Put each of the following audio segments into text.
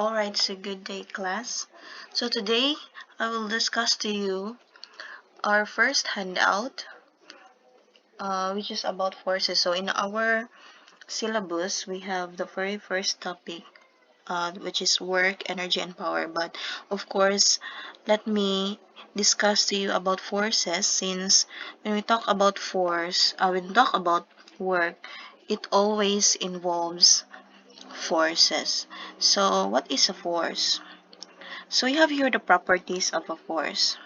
Alright, so good day class. So today I will discuss to you our first handout, which is about forces. So in our syllabus, we have the very first topic, which is work, energy, and power. But of course, let me discuss to you about forces, since when we talk about when we talk about work, it always involves forces. So what is a force? So we have here the properties of a force.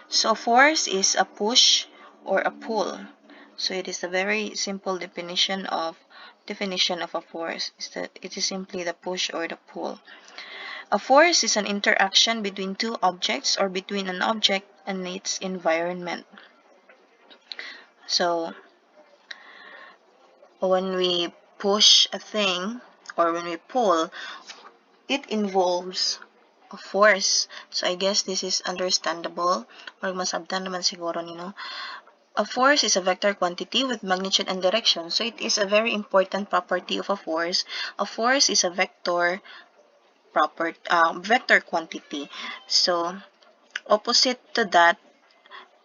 So a force is a push or a pull. So it is a very simple definition of a force. It is simply the push or the pull. A force is an interaction between two objects or between an object and its environment. So when we push a thing or when we pull, it involves a force. So I guess this is understandable, or masabtan naman siguro nino. A force is a vector quantity with magnitude and direction. So it is a very important property of a force. A force is a vector quantity. So opposite to that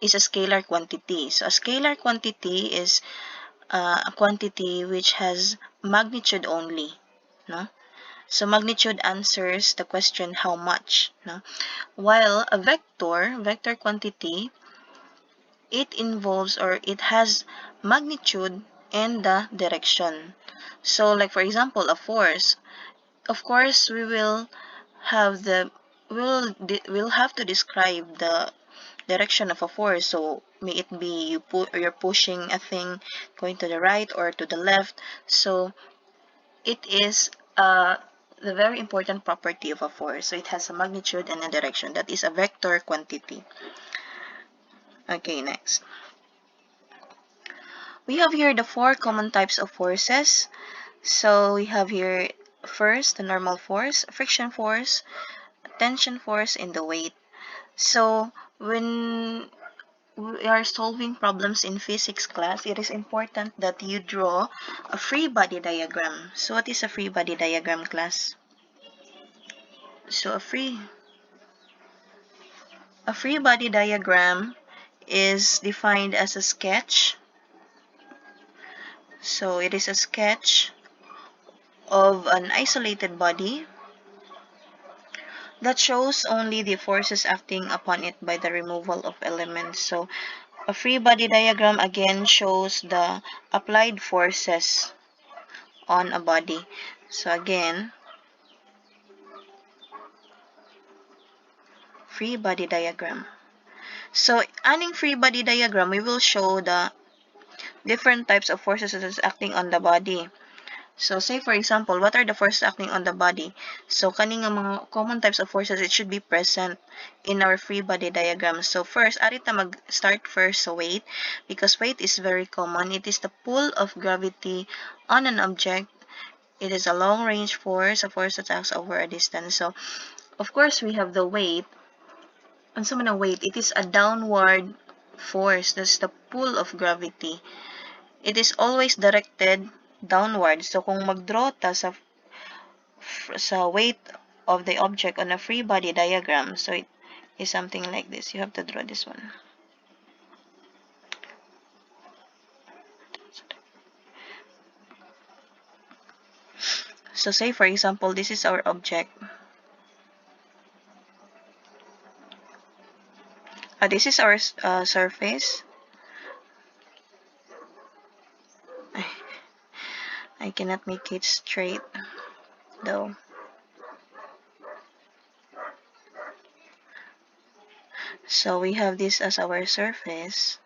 is a scalar quantity. So a scalar quantity is a quantity which has magnitude only, no? So magnitude answers the question how much, no? While a vector quantity, it involves or it has magnitude and the direction. So like for example, a force, of course we'll have to describe the direction of a force. So may it be you're pushing a thing going to the right or to the left. So it is the very important property of a force. So it has a magnitude and a direction. That is a vector quantity. Okay, next. We have here the four common types of forces. So we have here first the normal force, friction force, tension force, and the weight. So when we are solving problems in physics class, it is important that you draw a free body diagram. So what is a free body diagram, class? So a free body diagram is defined as a sketch. So it is a sketch of an isolated body that shows only the forces acting upon it by the removal of elements. So a free body diagram again shows the applied forces on a body. So again, free body diagram. So adding free body diagram, we will show the different types of forces that is acting on the body. So say for example, what are the forces acting on the body? So kaning nga mga common types of forces, it should be present in our free body diagram. So first, arit na mag-start first sa weight, because weight is very common. It is the pull of gravity on an object. It is a long range force, a force that acts over a distance. So of course we have the weight. Ang sama ng weight, it is a downward force. That's the pull of gravity. It is always directed downward. So kung mag-draw ta sa weight of the object on a free body diagram, so it is something like this. You have to draw this one. So say for example, this is our object. This is our surface. I cannot make it straight though. So we have this as our surface,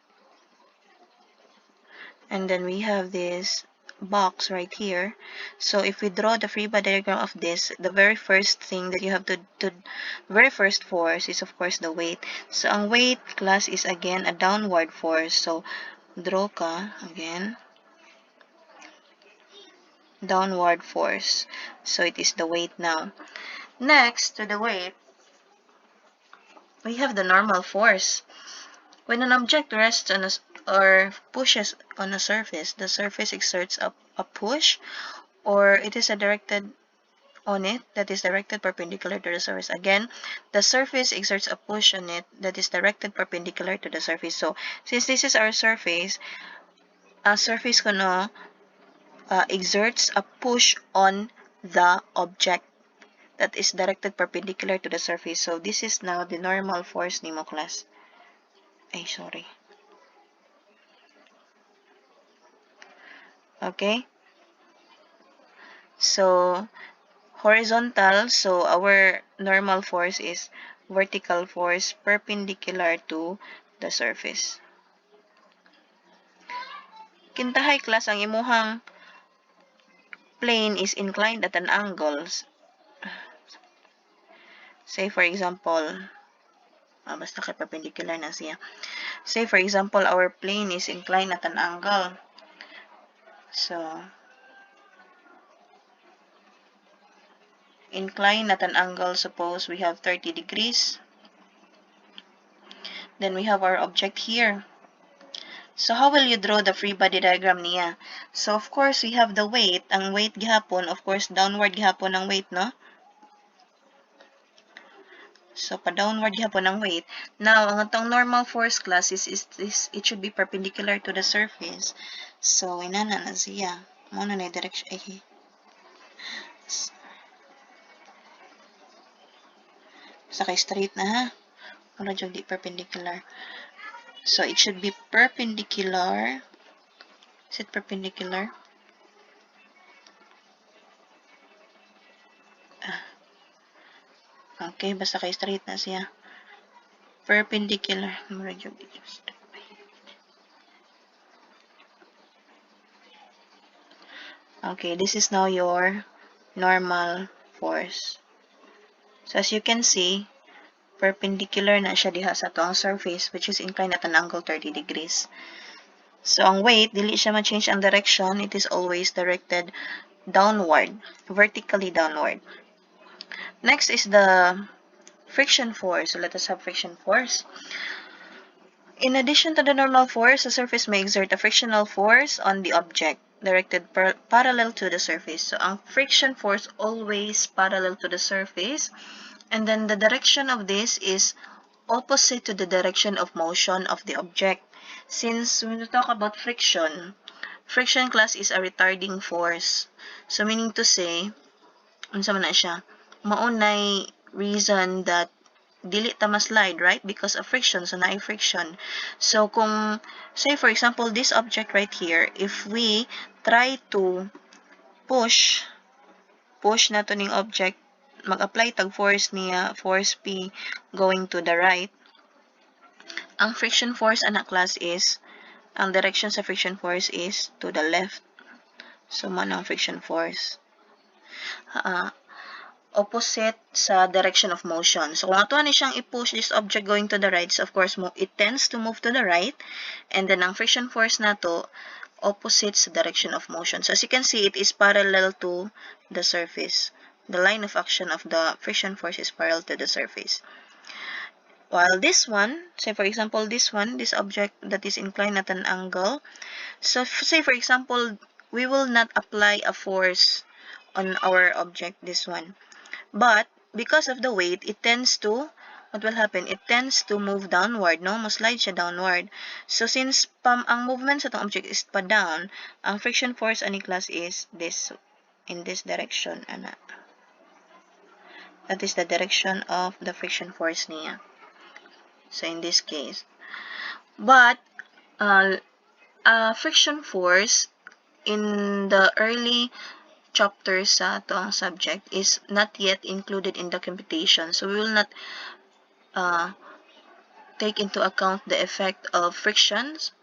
and then we have this box right here. So if we draw the free body diagram of this, the very first thing that you have to very first force is of course the weight. So ang weight, class, is again a downward force. So draw ka again, downward force. So it is the weight now. Next to the weight, we have the normal force. When an object rests on or pushes on a surface, the surface exerts a push, or it is a directed on it that is directed perpendicular to the surface. Again, the surface exerts a push on it that is directed perpendicular to the surface. So, since this is our surface, ang surface ko no, exerts a push on the object that is directed perpendicular to the surface. So, this is now the normal force nimo class. Ay, sorry. Okay? So, horizontal, so our normal force is vertical force perpendicular to the surface. Kintahay class, ang imuhang plane is inclined at an angle. Say for example, basta kay perpendicular na siya. Say for example, our plane is inclined at an angle. So, inclined at an angle, suppose we have 30 degrees. Then we have our object here. So, how will you draw the free body diagram niya? So, of course, we have the weight. Ang weight gihapon, of course, downward gihapon ang weight, no? So, pa-downward gihapon ang weight. Now, ang atong normal force class is it should be perpendicular to the surface. So, inana na siya. Muna na yung direction. Basta kay straight na, ha? Muna dyan di perpendicular. So, it should be perpendicular. Is it perpendicular? Okay, basta kay straight na siya. Perpendicular. Okay, this is now your normal force. So, as you can see, perpendicular na siya diha sa atong surface, which is inclined at an angle 30 degrees. So, ang weight, dili siya ma-change ang direction. It is always directed downward, vertically downward. Next is the friction force. So, let us have friction force. In addition to the normal force, the surface may exert a frictional force on the object directed parallel to the surface. So, ang friction force always parallel to the surface. And then the direction of this is opposite to the direction of motion of the object. Since when we talk about friction class is a retarding force. So, meaning to say, unsa man na siya, maunay reason that dili ta ma-slide, right? Because of friction. So, naay friction. So, kung, say for example, this object right here, if we try to push na to ning object, mag-apply tag force niya, force P going to the right, ang friction force anak class is, ang direction sa friction force is to the left. So, man ang friction force. Opposite sa direction of motion. So, kung ato ni siyang i-push this object going to the right, so of course, it tends to move to the right. And then, ang friction force na to, opposite sa direction of motion. So, as you can see, it is parallel to the surface. The line of action of the friction force is parallel to the surface. While this one, say for example, this object that is inclined at an angle. So, say for example, we will not apply a force on our object, this one. But, because of the weight, it tends to, what will happen? It tends to move downward, no? Slide siya downward. So, since ang movement sa itong object is pa down, ang friction force ani class is this, in this direction, ana. That is the direction of the friction force niya. So, in this case. But, friction force in the early chapters sa ito ang subject is not yet included in the computation. So, we will not take into account the effect of frictions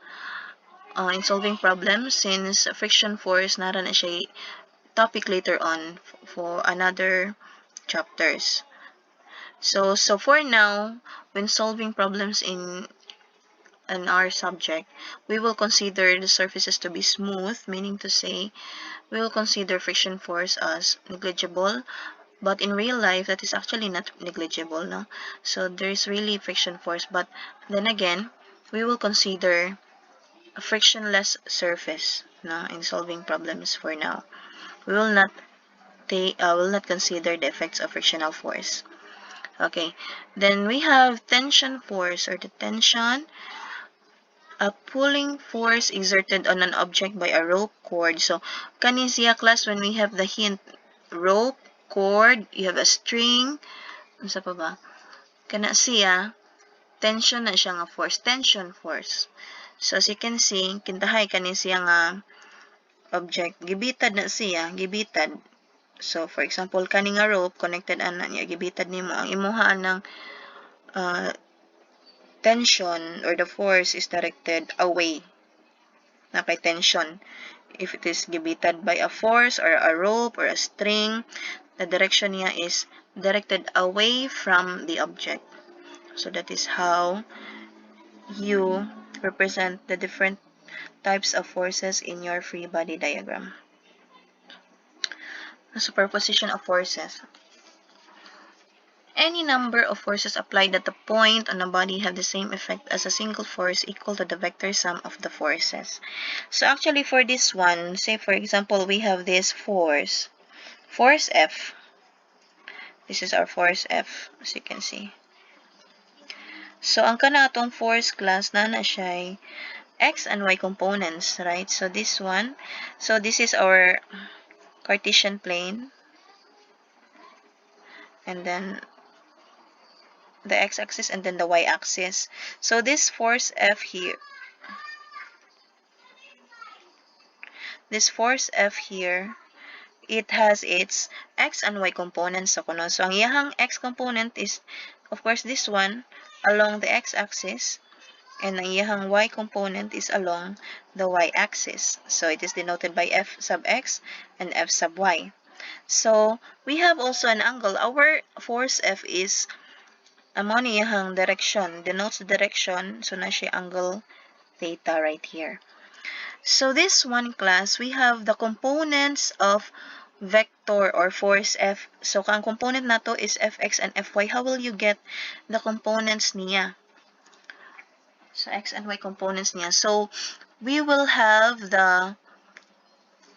in solving problems, since friction force nara na siya topic later on for another chapters. So for now, when solving problems in our subject, we will consider the surfaces to be smooth, meaning to say, we will consider friction force as negligible, but in real life, that is actually not negligible, no? So, there is really friction force, but then again, we will consider a frictionless surface, no, in solving problems for now. We will not consider the effects of frictional force. Okay, then we have tension force, or the tension, a pulling force exerted on an object by a rope, cord. So kanin siya class when we have the hint rope, cord, you have a string, unsa pa ba? Kana siya tension na siya nga force, tension force. So as you can see, kintahay kanin siya nga object, gibitad na siya, gibitad. So for example, kani nga rope connected ana niya, gibitad nimo, ang imuha ng tension or the force is directed away na kay tension. If it is gibitad by a force or a rope or a string, the direction niya is directed away from the object. So that is how you represent the different types of forces in your free body diagram. The superposition of forces. Any number of forces applied at a point on a body have the same effect as a single force equal to the vector sum of the forces. So actually for this one, say for example, we have this force F. This is our force F, as you can see. So ang kana atong force class na siya x and y components, right? So this one, so this is our Cartesian plane, and then the x-axis and then the y-axis. So this force F here, it has its x and y components. So ang iyahang x component is, of course, this one along the x-axis, and ang iyahang y component is along the y-axis. So it is denoted by f sub x and f sub y. So we have also an angle. Our force F is amo ni iyahang direction, denotes the direction. So na siya angle theta right here. So this one class, we have the components of vector or force F. So ang component nato is fx and fy. How will you get the components niya? So x and y components niya. So we will have the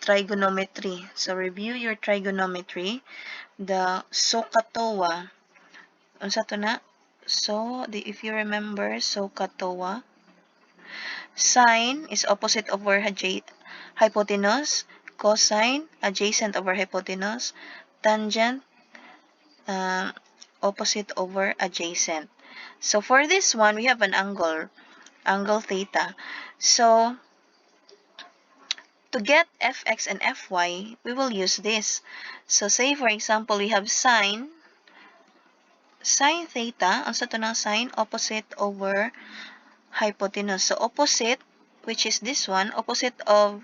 trigonometry. So review your trigonometry. The SOHCAHTOA. Unsa to na? So if you remember, SOHCAHTOA. Sine is opposite over hypotenuse. Cosine, adjacent over hypotenuse. Tangent, opposite over adjacent. So for this one, we have an angle theta. So to get fx and fy, we will use this. So say for example, we have sine theta, unsa to ng sine, opposite over hypotenuse. So opposite, which is this one, opposite of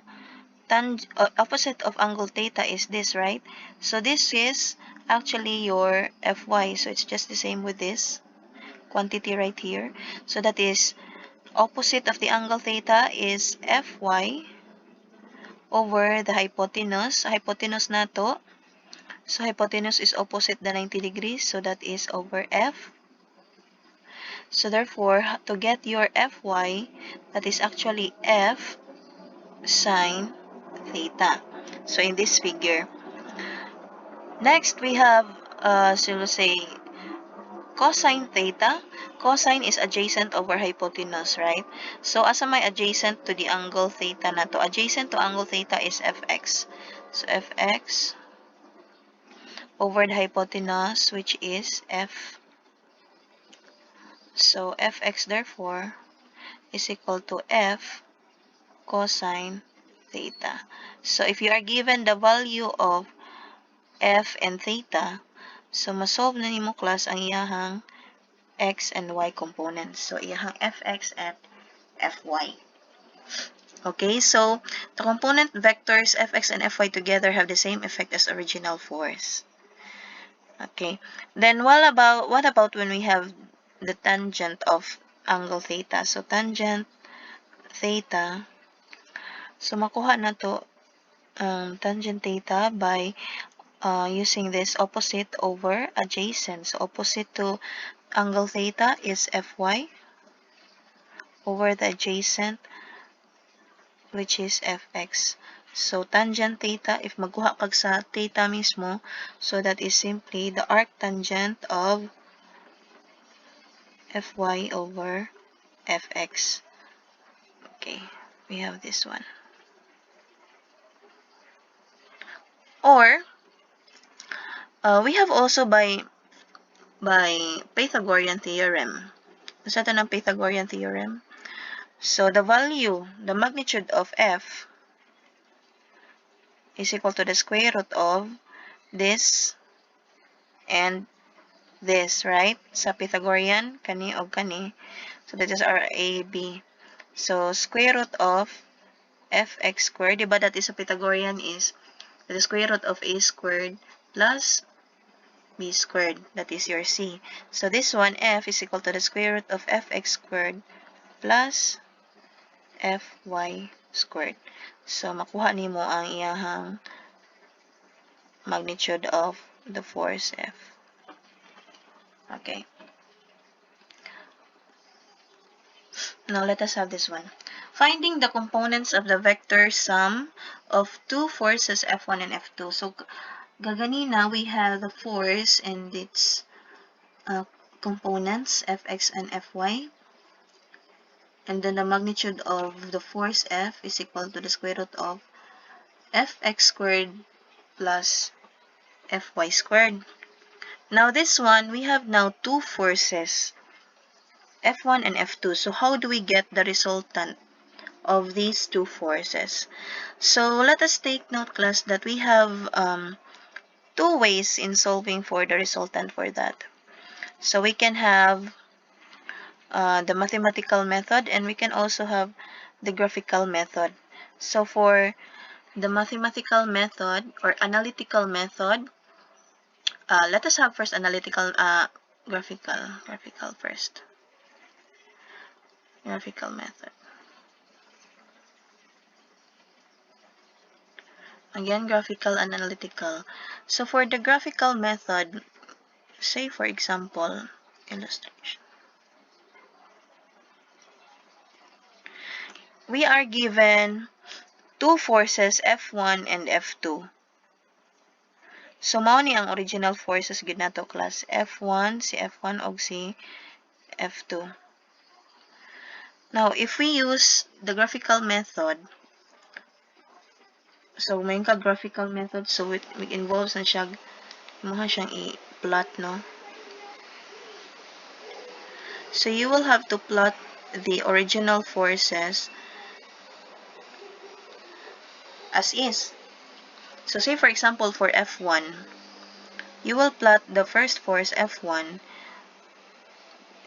angle theta is this, right? So this is actually your fy. So it's just the same with this quantity right here. So that is opposite of the angle theta is fy over the hypotenuse. Hypotenuse na to. So hypotenuse is opposite the 90 degrees. So that is over f. So therefore, to get your fy, that is actually f sine theta. So in this figure. Next, we have, so we'll say, cosine theta. Cosine is adjacent over hypotenuse, right? So asa may adjacent to the angle theta na to? Adjacent to angle theta is fx. So fx over the hypotenuse, which is f. So fx therefore is equal to f cosine theta. So if you are given the value of f and theta, so masolve na nimo class ang iyahang x and y components. So iyahang fx at fy. Okay, so the component vectors fx and fy together have the same effect as original force. Okay, then what about when we have the tangent of angle theta? So tangent theta, so makuha na to tangent theta by using this opposite over adjacent. So opposite to angle theta is fy over the adjacent, which is fx. So, tangent theta, if magkuha kag sa theta mismo, so that is simply the arctangent of Fy over Fx. Okay, we have this one. Or, we have also by Pythagorean Theorem. Sa ito ng Pythagorean Theorem? So, the magnitude of F is equal to the square root of this and this, right? Sa Pythagorean, kani o kani. So, that is our A, B. So, square root of Fx squared, diba that is sa Pythagorean is the square root of A squared plus B squared. That is your C. So, this one, F is equal to the square root of Fx squared plus Fy squared. So, makuha nimo ang iyahang magnitude of the force F. Okay. Now, let us have this one. Finding the components of the vector sum of two forces F1 and F2. So, gaganina, we have the force and its components, Fx and Fy. And then the magnitude of the force F is equal to the square root of Fx squared plus Fy squared. Now, this one, we have now two forces, F1 and F2. So, how do we get the resultant of these two forces? So, let us take note, class, that we have two ways in solving for the resultant for that. So, we can have the mathematical method and we can also have the graphical method. So, for the mathematical method or analytical method, let us have first graphical first. Graphical method. Again, graphical and analytical. So, for the graphical method, say for example, illustration. We are given two forces, F1 and F2. So, mao ni ang original forces gid nato, class. F1, si F1 og si F2. Now, if we use the graphical method, so may ka graphical method, so it involves na siya, mga siyang i-plot, no? So, you will have to plot the original forces as is. So, say for example, for F1, you will plot the first force, F1.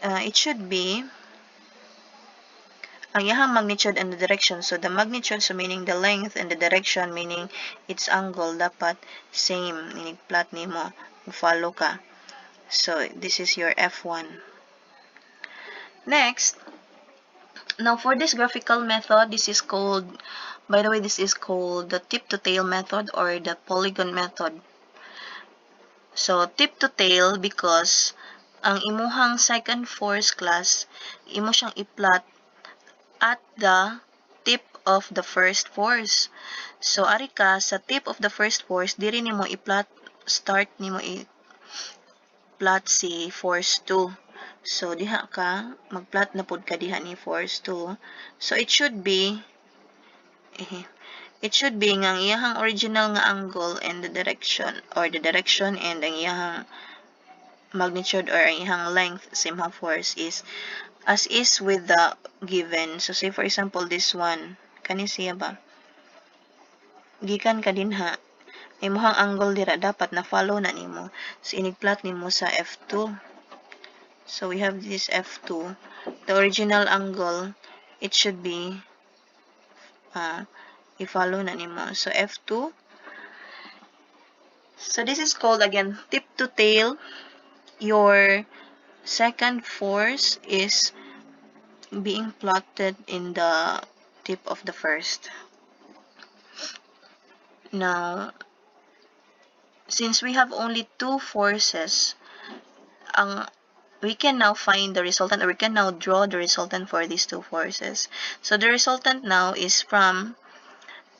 It should be ang iyahang magnitude and the direction. So, the magnitude, so meaning the length, and the direction, meaning its angle, dapat same. Meaning, plot nimo, follow ka. So, this is your F1. Next, now for this graphical method, this is called, by the way, this is called the tip-to-tail method or the polygon method. So, tip-to-tail because ang imuhang second force, class, imo siyang i-plot at the tip of the first force. So, ari ka, sa tip of the first force, diri nimo i-plot, start nimo i-plot si force 2. So, diha ka, mag-plot na pod ka diha ni force 2. So, it should be nga ang iyahang original nga angle and the direction, or the direction and ang iyahang magnitude or ang iyahang length sa imong force is as is with the given. So, say for example, this one, kani siya ba? Gikan ka din ha. Imong angle dira dapat na follow na nimo. So, inig-plot nimo sa F2. So, we have this F2. The original angle, it should be i-follow na nimo. So, F2. So, this is called, again, tip to tail. Your second force is being plotted in the tip of the first. Now, since we have only two forces, we can now find the resultant, or we can now draw the resultant for these two forces. So, the resultant now is from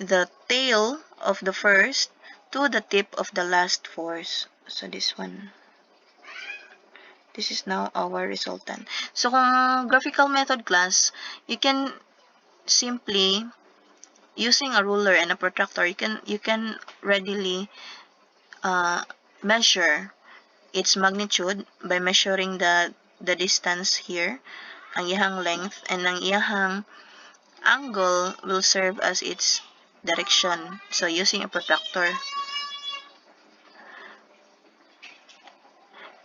the tail of the first to the tip of the last force. So this one. This is now our resultant. So kung graphical method class, you can simply, using a ruler and a protractor, you can readily measure its magnitude by measuring the distance here, ang iyahang length, and ang iyahang angle will serve as its direction. So using a protractor.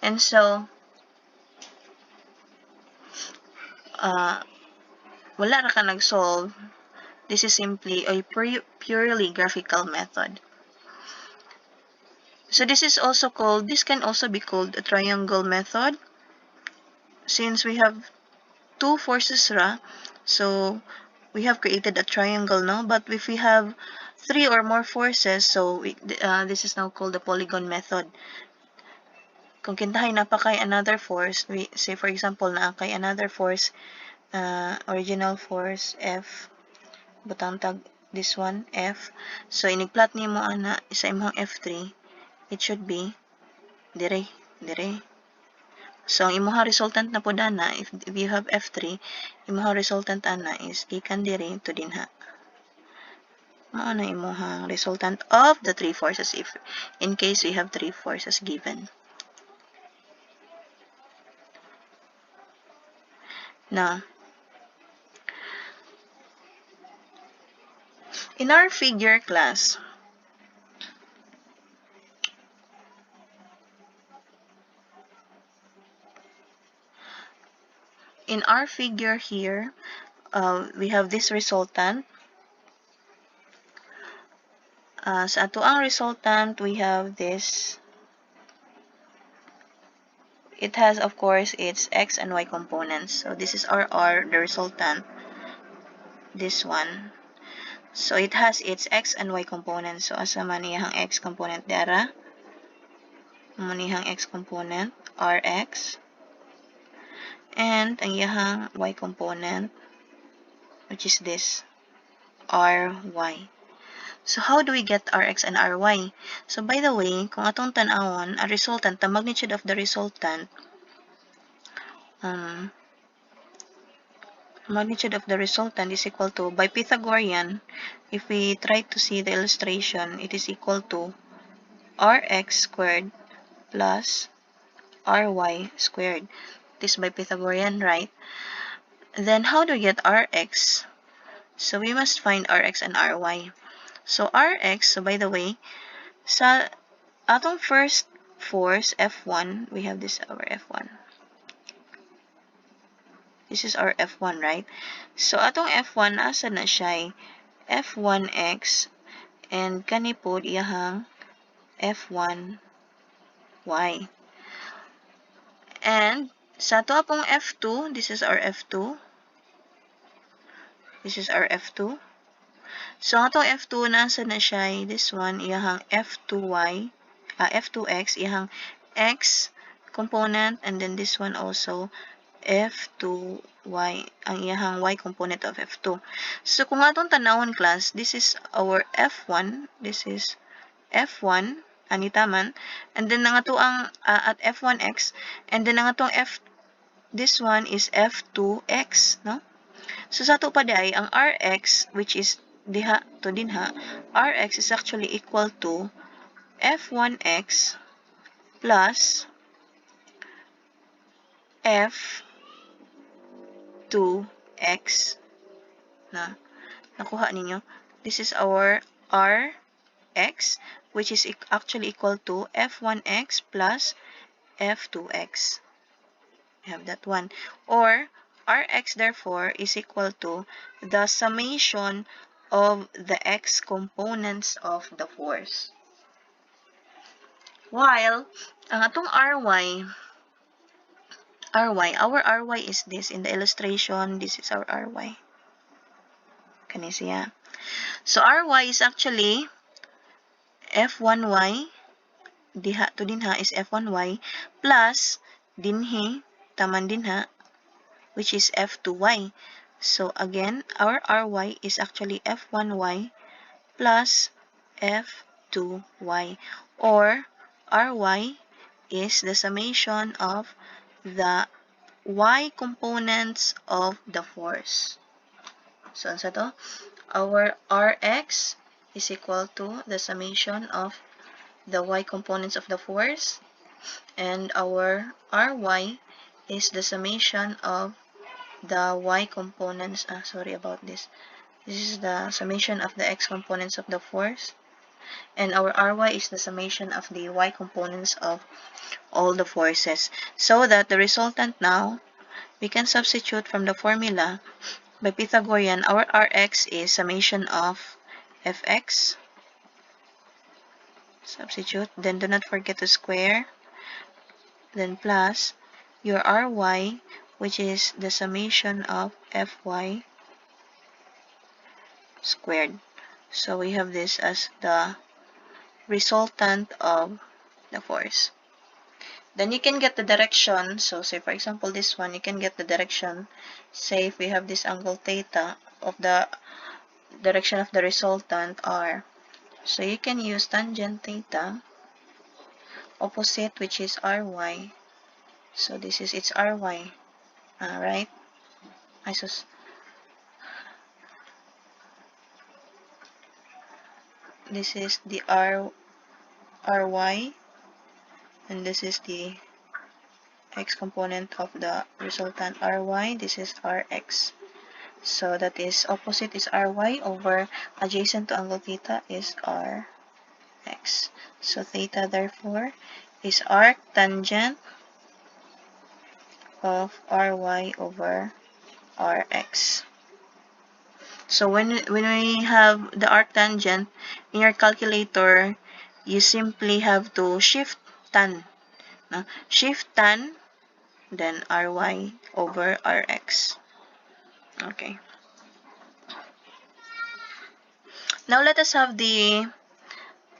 And so, wala na ka nag-solve. This is simply a purely graphical method. So this can also be called a triangle method. Since we have two forces so we have created a triangle now. But if we have three or more forces, so this is now called the polygon method. Kung kintahay na pa kay another force, we say for example na kay another force, original force F, butang tag this one F. So inigplot nimo ana sa imong F3, it should be dire. So ang imong resultant na po dana, if you have F3, imong resultant ana is gikan dire to dinha. Mao na imong resultant of the three forces if in case we have three forces given. Now, in our figure class, in our figure here, we have this resultant. Sa ato ang resultant, we have this. It has, of course, its x and y components. So this is our R, the resultant. This one. So it has its x and y components. So asa man iyang x component dara? Manihang x component, Rx. And ang iyang y component, which is this, Ry. So how do we get Rx and Ry? So by the way, kung atong tan-awon, a resultant, the magnitude of the resultant, is equal to, by Pythagorean, if we try to see the illustration, it is equal to Rx squared plus Ry squared. This by Pythagorean, right? Then how do we get Rx? So we must find Rx and Ry. So Rx, so by the way, sa atong first force, F1, we have this, our F1. This is our F1, right? So atong F1, asa na siya? F1x, and kani po iyahang F1y. And sa ato pong F2, this is our F2. This is our F2. So atong F2 nasa na siya, this one iyahang F2y, F2x, iyahang x component, and then this one also F2y, ang iyahang y component of F2. So kung atong tanawon class, this is our F1, this is F1 anitaman, and then ang atoang at F1x, and then ang atong this one is F2x, no? So sa ato pa day, ang Rx, which is diha to dinha, Rx is actually equal to F1x plus F2x. Na nakuha ninyo? This is our Rx, which is actually equal to F1x plus F2x. We have that one. Or Rx therefore is equal to the summation of the x components of the force. While ang atong Ry, our Ry is this. In the illustration, this is our Ry. Kani siya. So Ry is actually F1y, diha to dinha is F1y, plus dinhi, taman dinha, which is F2y. So again, our Ry is actually F1y plus F2y, or Ry is the summation of the y components of the force. So, ano to? Our Rx is equal to the summation of the y components of the force, and our Ry is the summation of the y components. Sorry about this. This is the summation of the x components of the force, and our Ry is the summation of the y components of all the forces. So that the resultant now, we can substitute from the formula by Pythagorean. Our Rx is summation of Fx. Substitute. Then do not forget to square. Then plus your Ry, which is the summation of Fy squared. So we have this as the resultant of the force. Then you can get the direction. So say for example this one, you can get the direction. Say if we have this angle theta of the direction of the resultant r. So you can use tangent theta, opposite, which is Ry. So this is its Ry. Right? This is the Ry, and this is the x component of the resultant Ry. This is Rx. So that is opposite is Ry over adjacent to angle theta is Rx. So theta therefore is arctangent of Ry over Rx. So when we have the arctangent in your calculator, you simply have to shift tan. No? Shift tan, then Ry over Rx. Okay. Now let us have the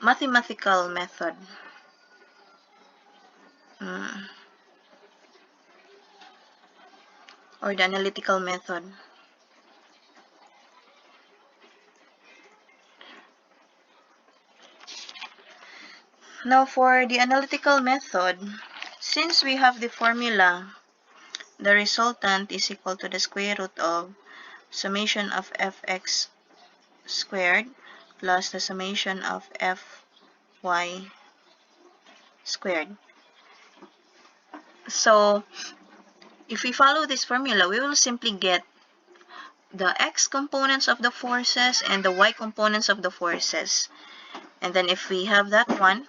mathematical method. Or the analytical method. Now for the analytical method, since we have the formula, the resultant is equal to the square root of summation of Fx squared plus the summation of Fy squared. So if we follow this formula, we will simply get the x components of the forces and the y components of the forces. And then if we have that one,